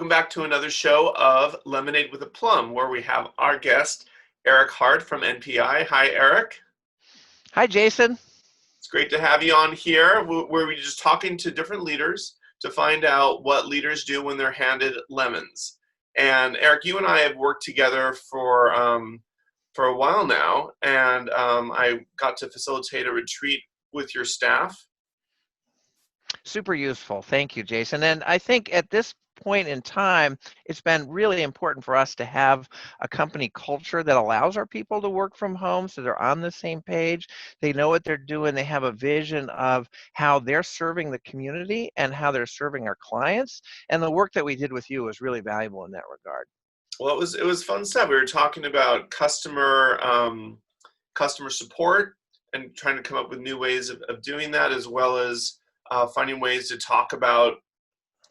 welcome back to another show of Lemonade with a Plum, where we have our guest, Eric Hart from NPI. Hi, Eric. Hi, Jason. It's great to have you on here, where we're just talking to different leaders to find out what leaders do when they're handed lemons. And Eric, you and I have worked together for a while now, and I got to facilitate a retreat with your staff. Super useful. Thank you, Jason. And I think at this point in time, it's been really important for us to have a company culture that allows our people to work from home so they're on the same page. They know what they're doing. They have a vision of how they're serving the community and how they're serving our clients. And the work that we did with you was really valuable in that regard. Well, it was fun stuff. We were talking about customer support and trying to come up with new ways of doing that, as well as finding ways to talk about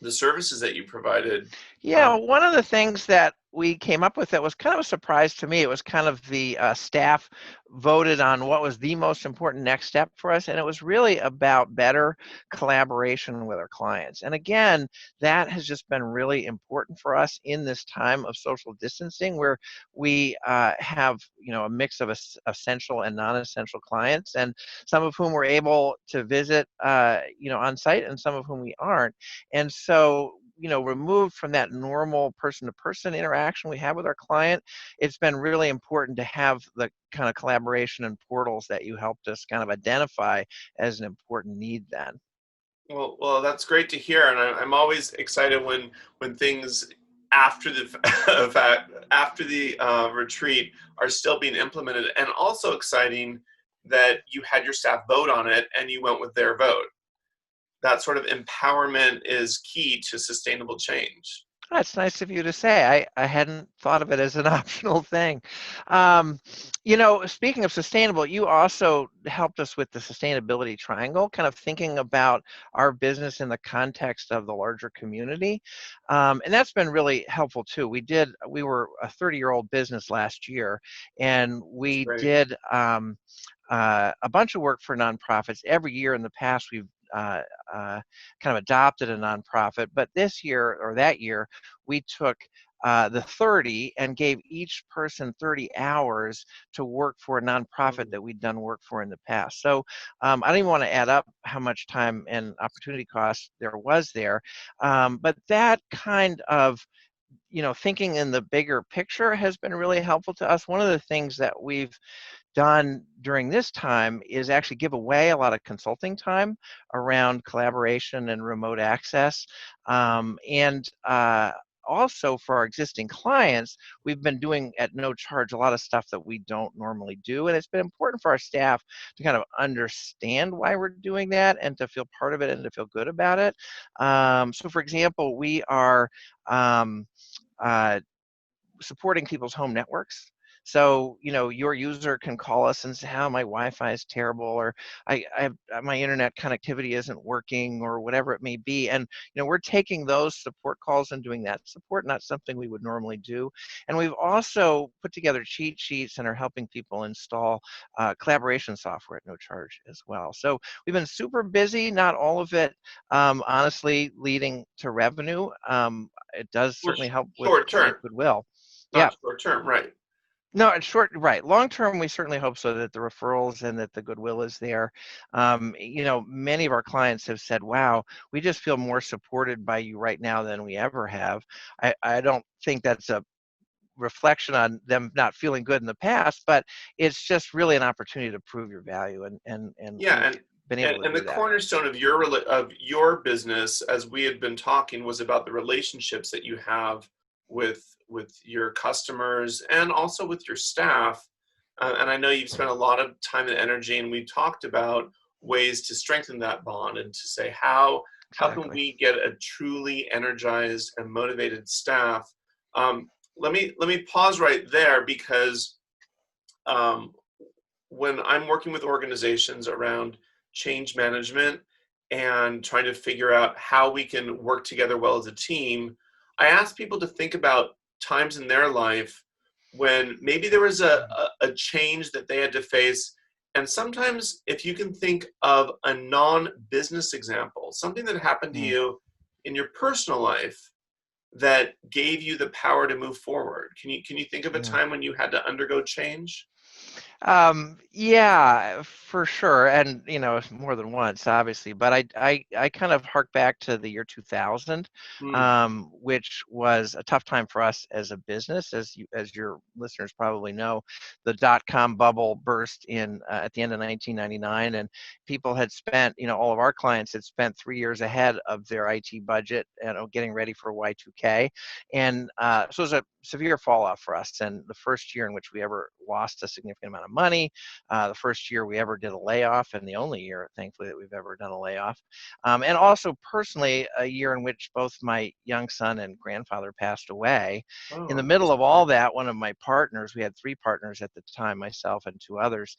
the services that you provided. Yeah, one of the things that we came up with that was kind of a surprise to me, it was kind of the staff voted on what was the most important next step for us, and it was really about better collaboration with our clients. And again, that has just been really important for us in this time of social distancing, where we have a mix of essential and non-essential clients, and some of whom we're able to visit on site, and some of whom we aren't. And so removed from that normal person-to-person interaction we have with our client, it's been really important to have the kind of collaboration and portals that you helped us kind of identify as an important need then. Well, that's great to hear, and I'm always excited when things after the after the retreat are still being implemented, and also exciting that you had your staff vote on it and you went with their vote. That sort of empowerment is key to sustainable change. That's nice of you to say. I hadn't thought of it as an optional thing. Speaking of sustainable, you also helped us with the sustainability triangle, kind of thinking about our business in the context of the larger community. And that's been really helpful too. We were a 30-year-old business last year, and That's we great. did a bunch of work for nonprofits. Every year in the past, we've kind of adopted a nonprofit, but this year or that year, we took the 30 and gave each person 30 hours to work for a nonprofit that we'd done work for in the past. So I don't even want to add up how much time and opportunity cost there was there, but that kind of thinking in the bigger picture has been really helpful to us. One of the things that we've done during this time is actually give away a lot of consulting time around collaboration and remote access. And also for our existing clients, we've been doing at no charge a lot of stuff that we don't normally do. And it's been important for our staff to kind of understand why we're doing that and to feel part of it and to feel good about it. So for example, we are uh, supporting people's home networks. So, your user can call us and say, "How my Wi-Fi is terrible," or my internet connectivity isn't working," or whatever it may be. And, we're taking those support calls and doing that support, not something we would normally do. And we've also put together cheat sheets and are helping people install collaboration software at no charge as well. So we've been super busy, not all of it, honestly, leading to revenue. It does Well, certainly help with short client term, goodwill. Yeah. not short term, right? No, it's short, right. Long term, we certainly hope so that the referrals and that the goodwill is there. Many of our clients have said, "Wow, we just feel more supported by you right now than we ever have." I don't think that's a reflection on them not feeling good in the past, but it's just really an opportunity to prove your value, and Yeah, we've and been and, able to and the do that. cornerstone of your business, as we had been talking, was about the relationships that you have with your customers and also with your staff. And I know you've spent a lot of time and energy, and we talked about ways to strengthen that bond and to say how can Exactly. we get a truly energized and motivated staff. Let me pause right there, because um, when I'm working with organizations around change management and trying to figure out how we can work together well as a team, I ask people to think about times in their life when maybe there was a change that they had to face. And sometimes, if you can think of a non business example, something that happened to Mm, you in your personal life that gave you the power to move forward? Can you think of a Yeah. time when you had to undergo change? Yeah, for sure. And, more than once, obviously, but I kind of hark back to the year 2000, Mm. which was a tough time for us as a business. As your listeners probably know, the dot-com bubble burst at the end of 1999, and people had spent, all of our clients had spent 3 years ahead of their IT budget, getting ready for Y2K. And so it was a severe fall off for us. And the first year in which we ever lost a significant amount of money, the first year we ever did a layoff, and the only year, thankfully, that we've ever done a layoff. And also, personally, a year in which both my young son and grandfather passed away. In Oh, the I'm very middle of sorry. all that, one of my partners, we had 3 partners at the time, myself and 2 others,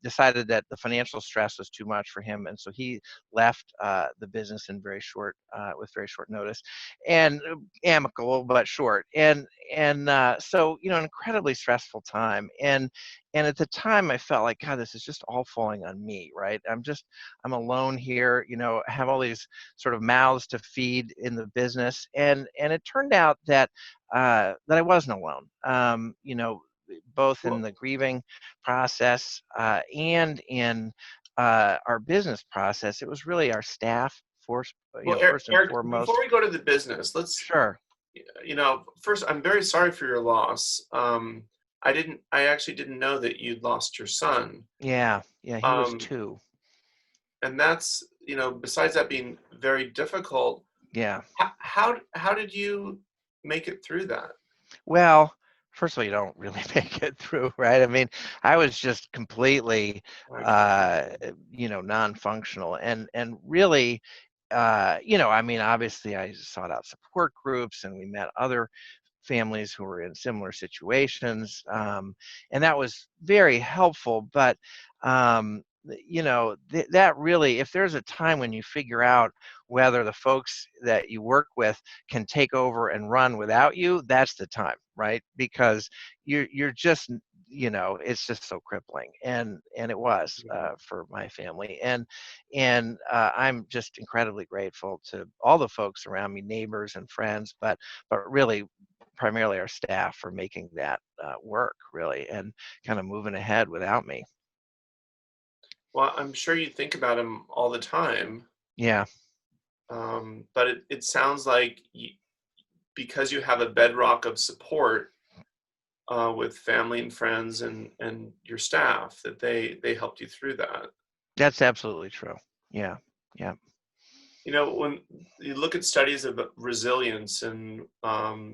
decided that the financial stress was too much for him, and so he left the business with very short notice, and amicable but short. And so, incredibly stressful time. And at the time I felt like, God, this is just all falling on me, right? I'm alone here, I have all these sort of mouths to feed in the business. And it turned out that I wasn't alone. Both in Well, the grieving process, and in our business process. It was really our staff, first and Eric, before foremost. we go to the business, let's, Sure. first, I'm very sorry for your loss. I actually didn't know that you'd lost your son. Yeah, yeah, he was Um, 2. and that's, besides that being very difficult, Yeah. how did you make it through that? Well, first of all, you don't really make it through, right? I mean, I was just completely, I can non-functional, and really, I mean, obviously, I sought out support groups, and we met other families who were in similar situations, and that was very helpful. But that really, if there's a time when you figure out whether the folks that you work with can take over and run without you, that's the time, right? Because you're just, it's just so crippling. And it was, for my family. And I'm just incredibly grateful to all the folks around me, neighbors and friends, but really primarily our staff, for making that work, really, and kind of moving ahead without me. Well, I'm sure you think about him all the time, Yeah, but it sounds like because you have a bedrock of support with family and friends and your staff, that they helped you through that. that's absolutely true. Yeah, yeah, When you look at studies of resilience and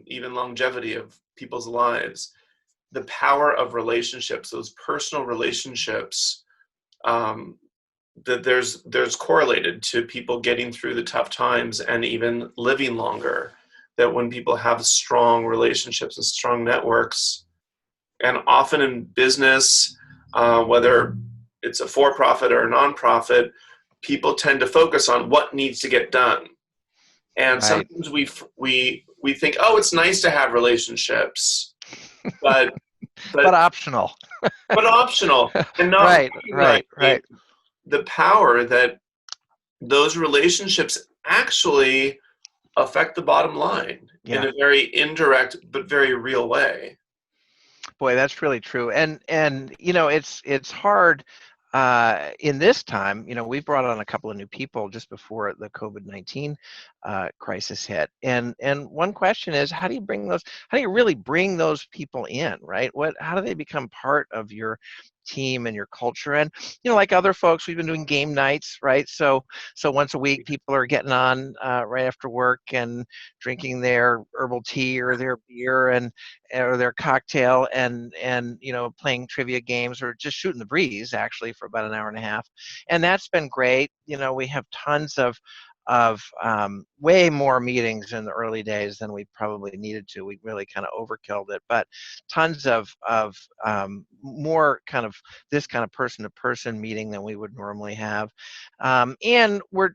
even longevity of people's lives, the power of relationships, those personal relationships, um, that there's correlated to people getting through the tough times and even living longer. That when people have strong relationships and strong networks, and often in business, whether it's a for-profit or a nonprofit, people tend to focus on what needs to get done. And right. sometimes we think, oh, it's nice to have relationships, but But but optional. but optional, and not Right, right, recognizing right. the power that those relationships actually affect the bottom line in Yeah. a very indirect but very real way. Boy, that's really true. And it's hard in this time. We've brought on a couple of new people just before the COVID-19 crisis hit. And one question is, how do you really bring those people in, right? How do they become part of your team and your culture? And like other folks, we've been doing game nights, right? So once a week, people are getting on right after work and drinking their herbal tea or their beer or their cocktail, and playing trivia games, or just shooting the breeze, actually, for about an hour and a half. And that's been great. We have tons of way more meetings in the early days than we probably needed to. We really kind of overkilled it, but tons of more kind of this kind of person to person meeting than we would normally have. And we're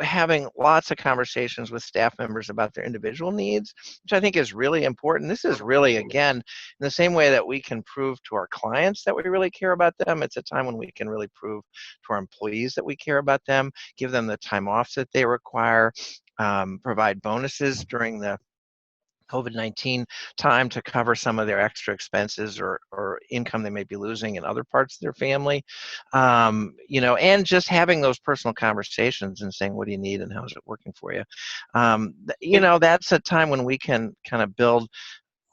having lots of conversations with staff members about their individual needs, which I think is really important. This is really, again, in the same way that we can prove to our clients that we really care about them, it's a time when we can really prove to our employees that we care about them, give them the time off that they require, provide bonuses during the COVID-19 time to cover some of their extra expenses or income they may be losing in other parts of their family. And just having those personal conversations and saying, what do you need and how's it working for you? That's a time when we can kind of build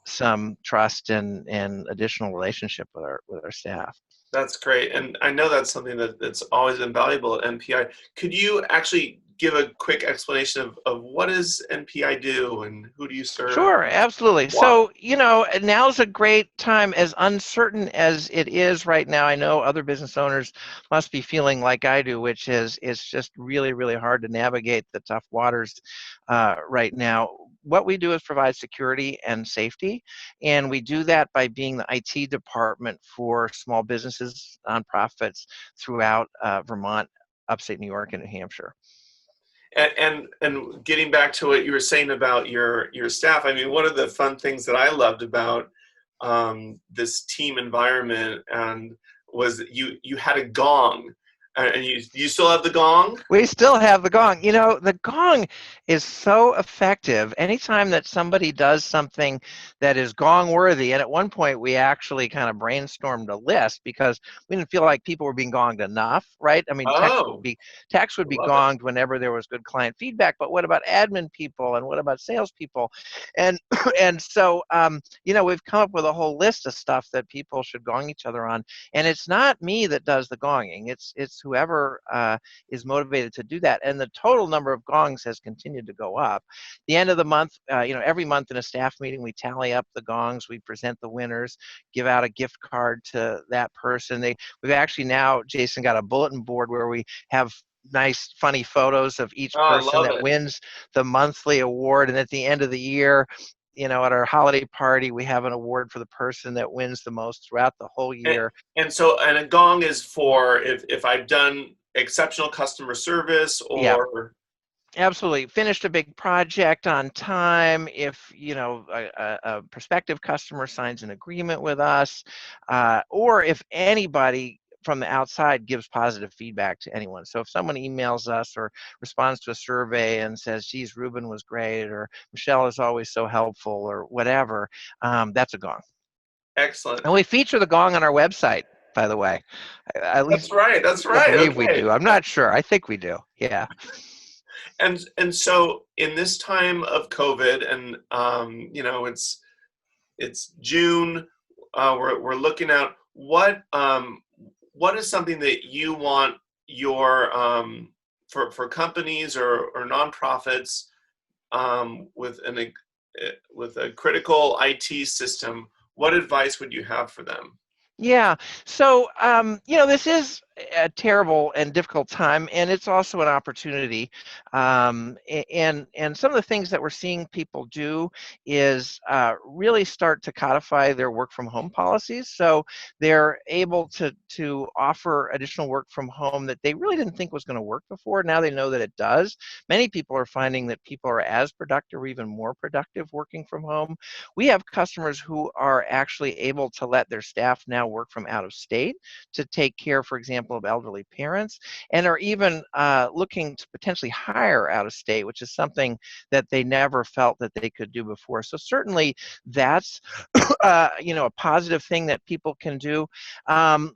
some trust and additional relationship with our staff. That's great. And I know that's something that's always been valuable at NPI. Could you actually give a quick explanation of what does NPI do and who do you serve? Sure, absolutely. Why? So, now's a great time, as uncertain as it is right now. I know other business owners must be feeling like I do, which is it's just really, really hard to navigate the tough waters right now. What we do is provide security and safety, and we do that by being the IT department for small businesses, nonprofits throughout Vermont, upstate New York, and New Hampshire. And getting back to what you were saying about your staff, I mean, one of the fun things that I loved about this team environment and was that you had a gong, and you still have the gong? We still have the gong. The gong is so effective. Anytime that somebody does something that is gong worthy, and at one point we actually kind of brainstormed a list because we didn't feel like people were being gonged enough, right? I mean, Oh, text would be love it. gonged whenever there was good client feedback, but what about admin people and what about salespeople? And and so we've come up with a whole list of stuff that people should gong each other on. And it's not me that does the gonging. It's whoever is motivated to do that. And the total number of gongs has continued to go up. The end of the month, every month in a staff meeting, we tally up the gongs, we present the winners, give out a gift card to that person. We've actually now, Jason, got a bulletin board where we have nice, funny photos of each Oh, I person love that it. wins the monthly award. And at the end of the year, at our holiday party, we have an award for the person that wins the most throughout the whole And, year. and a gong is for if I've done exceptional customer service Yeah. or Absolutely. Finished a big project on time. If, a prospective customer signs an agreement with us, or if anybody from the outside gives positive feedback to anyone. So if someone emails us or responds to a survey and says, geez, Ruben was great, or Michelle is always so helpful, or whatever, that's a gong. excellent. And we feature the gong on our website, by the way. At least That's right. That's people right. believe we Okay. do. I'm not sure. I think we do. Yeah. And so in this time of COVID, and it's June, we're looking at what is something that you want your for companies or nonprofits with a critical IT system. What advice would you have for them? Yeah. So, this is a terrible and difficult time, and it's also an opportunity. And some of the things that we're seeing people do is really start to codify their work from home policies. So they're able to offer additional work from home that they really didn't think was going to work before. Now they know that it does. Many people are finding that people are as productive or even more productive working from home. We have customers who are actually able to let their staff now work from out of state to take care, for example, of elderly parents, and are even looking to potentially hire out of state, which is something that they never felt that they could do before. So certainly that's a positive thing that people can do.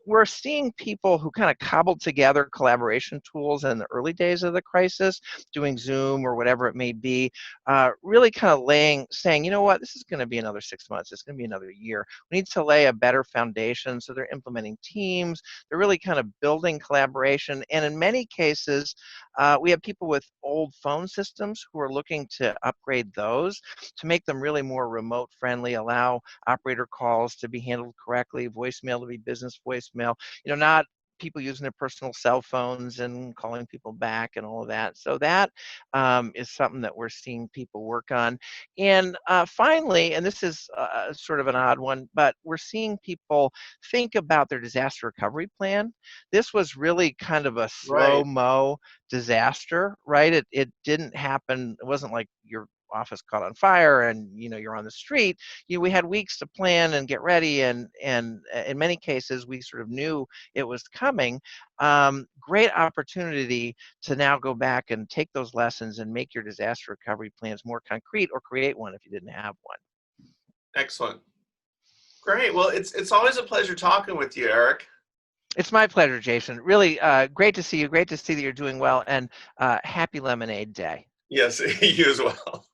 We're seeing people who kind of cobbled together collaboration tools in the early days of the crisis, doing Zoom or whatever it may be, really kind of saying, you know what, this is going to be another 6 months, it's going to be another year. We need to lay a better foundation. So they're implementing teams, they're really kind of building collaboration. And in many cases, we have people with old phone systems who are looking to upgrade those to make them really more remote friendly, allow operator calls to be handled correctly, voicemail to be business voicemail, not people using their personal cell phones and calling people back and all of that. So that is something that we're seeing people work on. And finally, and this is sort of an odd one, but we're seeing people think about their disaster recovery plan. This was really kind of a Right. slow-mo disaster, right? It didn't happen. It wasn't like your office caught on fire and you're on the street. We had weeks to plan and get ready, and in many cases we sort of knew it was coming. Great opportunity to now go back and take those lessons and make your disaster recovery plans more concrete, or create one if you didn't have one. Excellent. Great. Well, it's always a pleasure talking with you, Eric. It's my pleasure, Jason. Really great to see you. Great to see that you're doing well, and happy Lemonade Day. Yes, you as well.